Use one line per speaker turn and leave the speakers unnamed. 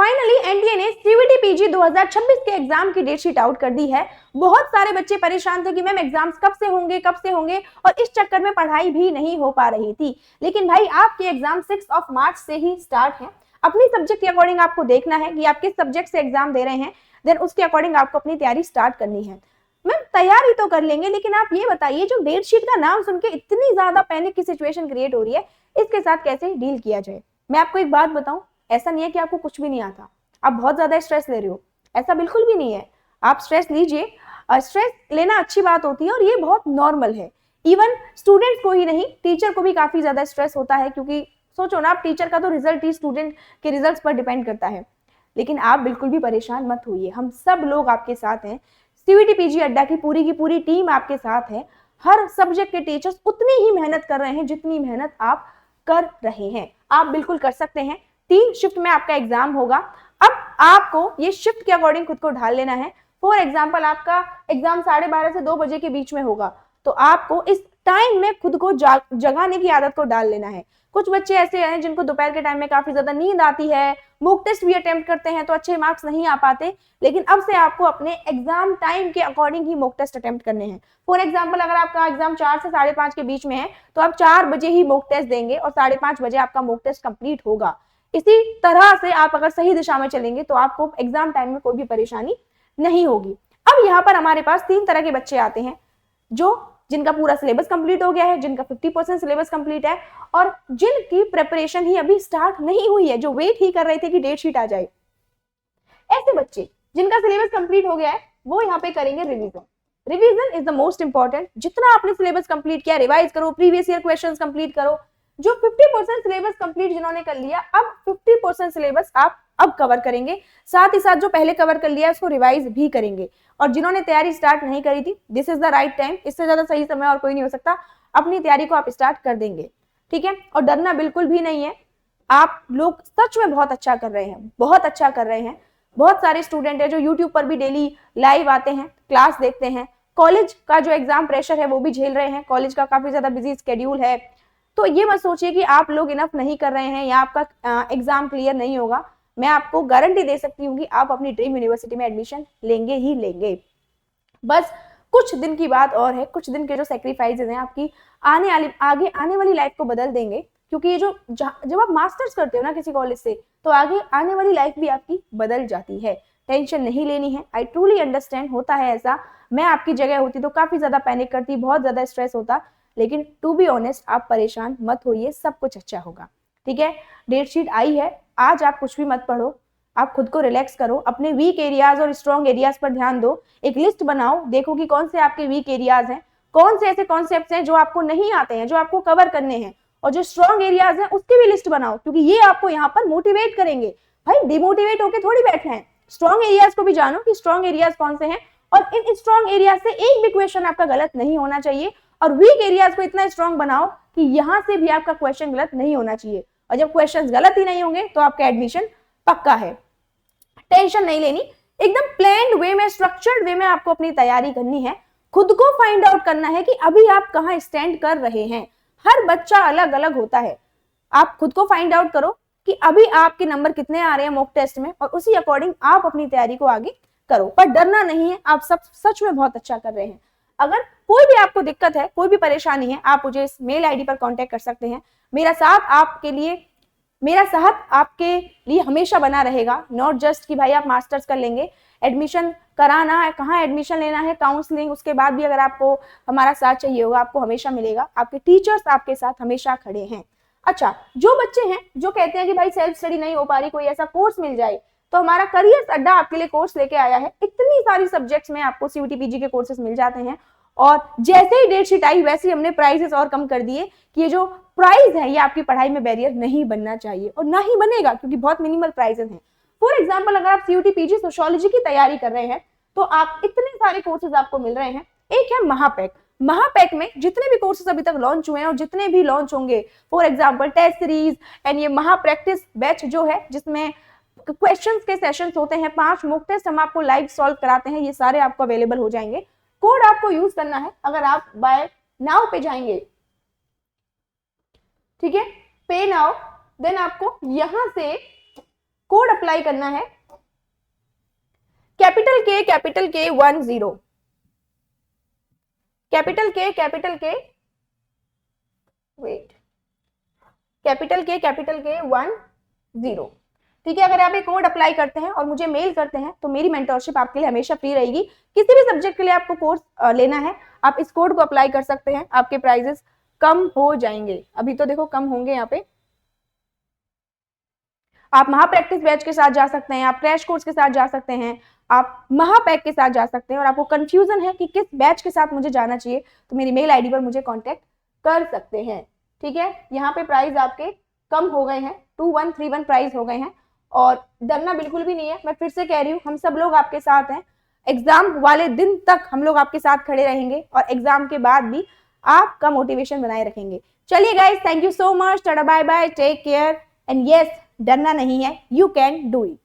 Finally NTA ने CVT PG 2026 के exam की डेट शीट आउट कर दी है। बहुत सारे बच्चे परेशान थे कि मैम एग्जाम्स कब से होंगे, और इस चक्कर में पढ़ाई भी नहीं हो पा रही थी। लेकिन भाई आपके एग्जाम 6 मार्च से ही स्टार्ट है। अपनी सब्जेक्ट के अकॉर्डिंग आपको देखना है कि आप किस सब्जेक्ट से एग्जाम दे रहे हैं, देन उसके अकॉर्डिंग आपको अपनी तैयारी स्टार्ट करनी है। मैम तैयारी तो कर लेंगे, लेकिन आप ये बताइए जो डेट शीट का नाम सुन के इतनी ज्यादा पैनिक की सिचुएशन क्रिएट हो रही है, इसके साथ कैसे डील किया जाए। मैं आपको एक बात बताऊं, ऐसा नहीं है कि आपको कुछ भी नहीं आता, आप बहुत ज्यादा स्ट्रेस ले रहे हो, ऐसा बिल्कुल भी नहीं है। आप स्ट्रेस लीजिए, स्ट्रेस लेना अच्छी बात होती है और ये बहुत नॉर्मल है। इवन स्टूडेंट्स को ही नहीं, टीचर को भी काफी ज्यादा स्ट्रेस होता है, क्योंकि सोचो ना, आप टीचर का तो रिजल्ट ही स्टूडेंट के रिजल्ट्स पर डिपेंड करता है। लेकिन आप बिल्कुल भी परेशान मत होइए, हम सब लोग आपके साथ हैं। सीवीटी पीजी अड्डा की पूरी टीम आपके साथ है। हर सब्जेक्ट के टीचर्स उतनी ही मेहनत कर रहे हैं जितनी मेहनत आप कर रहे हैं। आप बिल्कुल कर सकते हैं। 3 शिफ्ट में आपका एग्जाम होगा। अब आपको ये शिफ्ट के अकॉर्डिंग खुद को ढाल लेना है। फॉर एग्जाम्पल आपका एग्जाम 12:30 से 2 बजे के बीच में होगा, तो आपको इस टाइम में खुद को जगाने की आदत को डाल लेना है। कुछ बच्चे ऐसे हैं जिनको दोपहर के टाइम में काफी ज्यादा नींद आती है, मॉक टेस्ट भी अटेम्प्ट करते हैं तो अच्छे मार्क्स नहीं आ पाते, लेकिन अब से आपको अपने एग्जाम टाइम के अकॉर्डिंग ही मॉक टेस्ट अटेम्प्ट करने हैं। फॉर एग्जाम्पल अगर आपका एग्जाम 4 से 5:30 के बीच में है, तो आप 4 बजे ही मॉक टेस्ट देंगे और 5:30 बजे आपका मॉक टेस्ट कंप्लीट होगा। इसी तरह से आप अगर सही दिशा में चलेंगे तो आपको एग्जाम टाइम में कोई भी परेशानी नहीं होगी। अब यहाँ पर हमारे पास 3 तरह के बच्चे आते हैं, जिनका पूरा सिलेबस कंप्लीट हो गया है, जिनका 50% सिलेबस कंप्लीट है, और जिनकी प्रिपरेशन ही अभी स्टार्ट नहीं हुई है, जो वेट ही कर रहे थे कि डेट शीट आ जाए। ऐसे बच्चे जिनका सिलेबस कंप्लीट हो गया है, वो यहाँ पे करेंगे revision. Revision is the most important. जितना आपने सिलेबस कंप्लीट किया, रिवाइज करो, प्रीवियस ईयर क्वेश्चंस कंप्लीट करो। जो 50% सिलेबस कंप्लीट जिन्होंने कर लिया, अब 50% सिलेबस आप अब कवर करेंगे, साथ ही साथ जो पहले कवर कर लिया उसको रिवाइज भी करेंगे। और जिन्होंने तैयारी स्टार्ट नहीं करी थी, this is the right time, इससे ज्यादा सही समय और कोई नहीं हो सकता। अपनी तैयारी को आप स्टार्ट कर देंगे, ठीक है। और डरना बिल्कुल भी नहीं है। आप लोग सच में बहुत अच्छा कर रहे हैं, बहुत अच्छा कर रहे हैं। बहुत सारे स्टूडेंट है जो यूट्यूब पर भी डेली लाइव आते हैं, क्लास देखते हैं। कॉलेज का जो एग्जाम प्रेशर है वो भी झेल रहे हैं, कॉलेज का काफी ज्यादा बिजी स्केड्यूल है। तो ये मत सोचिए कि आप लोग इनफ नहीं कर रहे हैं या आपका एग्जाम क्लियर नहीं होगा। मैं आपको गारंटी दे सकती हूँ कि आप अपनी ड्रीम यूनिवर्सिटी में एडमिशन लेंगे ही लेंगे। बस कुछ दिन की बात और है, कुछ दिन के जो सेक्रीफाइसेस हैं आपकी आगे आने वाली लाइफ को बदल देंगे। क्योंकि ये जब आप मास्टर्स करते हो ना किसी कॉलेज से, तो आगे आने वाली लाइफ भी आपकी बदल जाती है। टेंशन नहीं लेनी है। आई ट्रूली अंडरस्टैंड, होता है ऐसा। मैं आपकी जगह होती तो काफी ज्यादा पैनिक करती, बहुत ज्यादा स्ट्रेस होता। लेकिन टू बी ऑनेस्ट, आप परेशान मत होइए, सब कुछ अच्छा होगा, ठीक है। डेट शीट आई है, आज आप कुछ भी मत पढ़ो, आप खुद को रिलैक्स करो, अपने वीक एरियाज और स्ट्रॉन्ग एरियाज पर ध्यान दो। एक लिस्ट बनाओ, देखो कि कौन से आपके वीक एरियाज हैं, कौन से ऐसे कॉन्सेप्ट्स हैं जो आपको नहीं आते हैं, जो आपको कवर करने हैं, और जो स्ट्रॉन्ग एरियाज हैं उसकी भी लिस्ट बनाओ, क्योंकि ये आपको यहाँ पर मोटिवेट करेंगे। भाई डिमोटिवेट होकर थोड़ी बैठना है, स्ट्रॉन्ग एरियाज को भी जानो कि स्ट्रॉन्ग एरियाज कौन से हैं, और इन स्ट्रॉन्ग एरियाज से एक भी क्वेश्चन आपका गलत नहीं होना चाहिए। और वीक एरियाज को इतना स्ट्रॉन्ग बनाओ कि यहां से भी आपका क्वेश्चन गलत नहीं होना चाहिए। और जब क्वेश्चंस गलत ही नहीं होंगे तो आपका एडमिशन पक्का है। टेंशन नहीं लेनी, एकदम प्लान्ड वे में, स्ट्रक्चर्ड वे में आपको अपनी तैयारी करनी है। खुद को फाइंड आउट करना है कि अभी आप कहां स्टैंड कर रहे हैं। हर बच्चा अलग अलग होता है। आप खुद को फाइंड आउट करो कि अभी आपके नंबर कितने आ रहे हैं मॉक टेस्ट में, और उसी अकॉर्डिंग आप अपनी तैयारी को आगे करो। पर डरना नहीं है, आप सब सच में बहुत अच्छा कर रहे हैं। अगर कोई भी आपको दिक्कत है, कोई भी परेशानी है, आप मुझे इस मेल आईडी पर कांटेक्ट कर सकते हैं। मेरा साथ आपके लिए हमेशा बना रहेगा। नॉट जस्ट कि भाई आप मास्टर्स कर लेंगे, एडमिशन कराना है, कहाँ एडमिशन लेना है, काउंसलिंग, उसके बाद भी अगर आपको हमारा साथ चाहिए होगा, आपको हमेशा मिलेगा। आपके टीचर्स आपके साथ हमेशा खड़े हैं। अच्छा, जो बच्चे हैं जो कहते हैं कि भाई सेल्फ स्टडी नहीं हो पा रही, कोई ऐसा कोर्स मिल जाए, तो हमारा करियर्स अड्डा आपके लिए कोर्स लेके आया है। इतनी सारी सब्जेक्ट्स में आपको सीयूटी पीजी के कोर्सेज मिल जाते हैं, और जैसे ही डेट शीट आई वैसे ही हमने प्राइसेस और कम कर दिए कि ये जो प्राइस है ये आपकी पढ़ाई में बैरियर नहीं बनना चाहिए, और ना ही बनेगा, क्योंकि बहुत मिनिमल प्राइसेस हैं। फॉर एग्जाम्पल, अगर आप सीयूटी पीजी सोशियोलॉजी की तैयारी कर रहे हैं तो आप इतने सारे कोर्सेज आपको मिल रहे हैं। एक है महापैक। महापैक में जितने भी कोर्सेज अभी तक लॉन्च हुए हैं और जितने भी लॉन्च होंगे, for example test series and ये महा प्रैक्टिस बैच जो है, जिसमें क्वेश्चंस के सेशंस होते हैं, 5 मॉक टेस्ट हम आपको लाइव सॉल्व कराते हैं, ये सारे आपको अवेलेबल हो जाएंगे। कोड आपको यूज करना है, अगर आप बाय नाउ पे जाएंगे, ठीक है, पे नाउ, देन आपको यहां से कोड अप्लाई करना है, कैपिटल के 10, कैपिटल के वेट, कैपिटल के 10। ठीक है, अगर आप ये कोड अप्लाई करते हैं और मुझे मेल करते हैं तो मेरी मेंटरशिप आपके लिए हमेशा फ्री रहेगी। किसी भी सब्जेक्ट के लिए आपको कोर्स लेना है, आप इस कोड को अप्लाई कर सकते हैं, आपके प्राइजेस कम हो जाएंगे। अभी तो देखो कम होंगे यहाँ पे। आप महा प्रैक्टिस बैच के साथ जा सकते हैं, आप क्रैश कोर्स के साथ जा सकते हैं, आप महापैक के साथ जा सकते हैं, और आपको कंफ्यूजन है कि किस बैच के साथ मुझे जाना चाहिए तो मेरी मेल आईडी पर मुझे कांटेक्ट कर सकते हैं। ठीक है, यहाँ पे प्राइस आपके कम हो गए हैं, 2131 प्राइस हो गए हैं, और डरना बिल्कुल भी नहीं है। मैं फिर से कह रही हूँ, हम सब लोग आपके साथ हैं। एग्जाम वाले दिन तक हम लोग आपके साथ खड़े रहेंगे और एग्जाम के बाद भी आपका मोटिवेशन बनाए रखेंगे। चलिए guys, thank you so much, tata bye bye, take care and yes, डरना नहीं है, यू कैन डू इट।